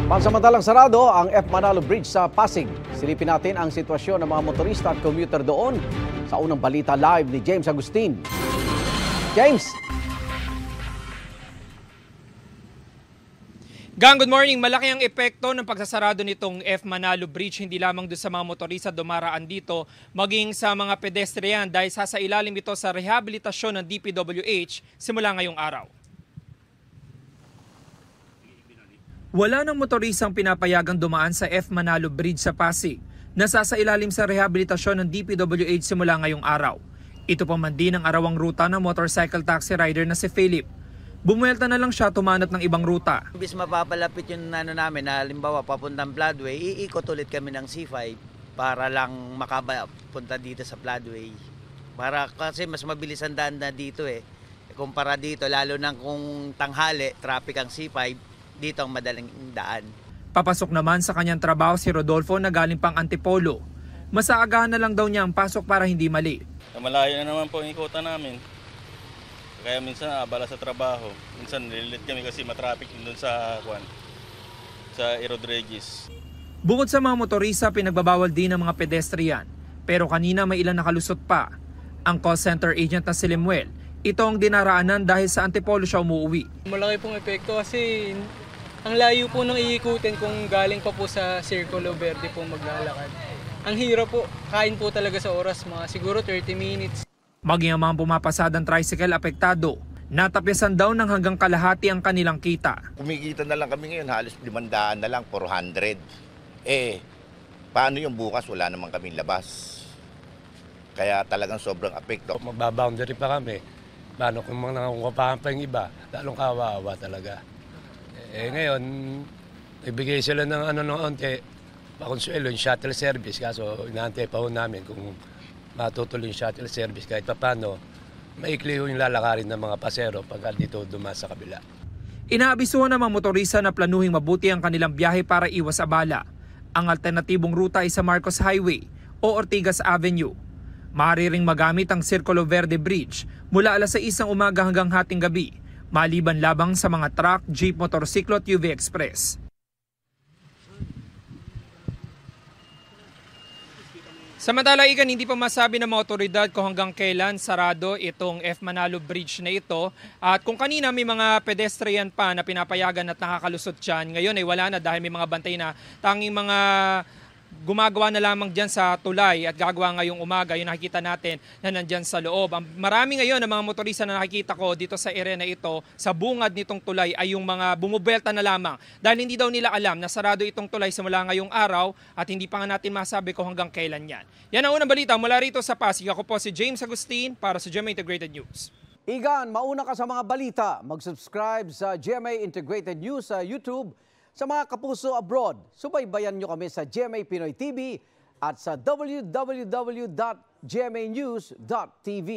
Pansamantalang sarado ang F. Manalo Bridge sa Pasig. Silipin natin ang sitwasyon ng mga motorista at commuter doon sa unang balita live ni James Agustin. James! Gang, good morning. Malaki ang epekto ng pagsasarado nitong F. Manalo Bridge, hindi lamang doon sa mga motorista dumaraan dito, maging sa mga pedestrian dahil sasailalim ito sa rehabilitasyon ng DPWH simula ngayong araw. Wala ng motorisang pinapayagang dumaan sa F. Manalo Bridge sa Pasig na sasailalim sa rehabilitasyon ng DPWH simula ngayong araw. Ito pa man din ang arawang ruta ng motorcycle taxi rider na si Philip. Bumuelta na lang siya tumanap ng ibang ruta. Bis mapapalapit yung namin na halimbawa papuntang Floodway, iikot ulit kami ng C5 para lang makapunta dito sa Floodway. Para kasi mas mabilis ang daan na dito kumpara dito, lalo na kung tanghali, traffic ang C5, dito ang madaling daan. Papasok naman sa kanyang trabaho si Rodolfo na galing pang Antipolo. Masaagahan na lang daw niya ang pasok para hindi mali. Malayo na naman po ang ikutan namin. Kaya minsan abala sa trabaho. Minsan nililit kami kasi matraffic doon sa Rodriguez. Bukod sa mga motorista, pinagbabawal din ng mga pedestrian. Pero kanina may ilan nakalusot pa. Ang call center agent na si Lemuel, ito ang dinaraanan dahil sa Antipolo siya umuwi. Malaki pong epekto kasi ang layo po ng iikutin kung galing pa po sa Circulo Verde po maglalakad. Ang hirap po, kain po talaga sa oras, mga siguro 30 minutes. Maging ang mga pumapasadang tricycle apektado, natapyasan daw ng hanggang kalahati ang kanilang kita. Kumikita na lang kami ngayon, halos 500 na lang, 400. Paano yung bukas? Wala naman kaming labas. Kaya talagang sobrang apekto. Magbaboundary pa kami. Paano kung mga nangungupahan pa yung iba, lalong kawawa talaga. Ngayon, ibigay sila ng onte, pakonsuelo yung shuttle service, kaso inaantay pa ho namin kung matutuloy yung shuttle service kahit pa paano, maikli ho yung lalakarin ng mga pasero pagka dito dumaan sa kabila. Inaabisuhan ng mga motorista na planuhing mabuti ang kanilang biyahe para iwas abala. Ang alternatibong ruta ay sa Marcos Highway o Ortigas Avenue. Maaari ring magamit ang Circulo Verde Bridge mula alas 6 ng umaga hanggang hating gabi, maliban labang sa mga truck, jeep, motorsiklo at UV Express. Samantala, Igan, hindi pa masabi ng mga otoridad kung hanggang kailan sarado itong F. Manalo Bridge na ito. At kung kanina may mga pedestrian pa na pinapayagan at nakakalusot dyan, ngayon ay wala na dahil may mga bantay na tanging mga gumagawa na lamang dyan sa tulay at gagawa ngayong umaga, yung nakikita natin na nandyan sa loob. Marami ngayon ng mga motorista na nakikita ko dito sa area na ito, sa bungad nitong tulay ay yung mga bumubelta na lamang. Dahil hindi daw nila alam na sarado itong tulay simula ngayong araw at hindi pa nga natin masabi kung hanggang kailan yan. Yan ang unang balita mula rito sa Pasig. Ako po si James Agustin para sa GMA Integrated News. Igan, mauna ka sa mga balita. Mag-subscribe sa GMA Integrated News sa YouTube. Sa mga kapuso abroad, subaybayan nyo kami sa GMA Pinoy TV at sa www.gmanews.tv.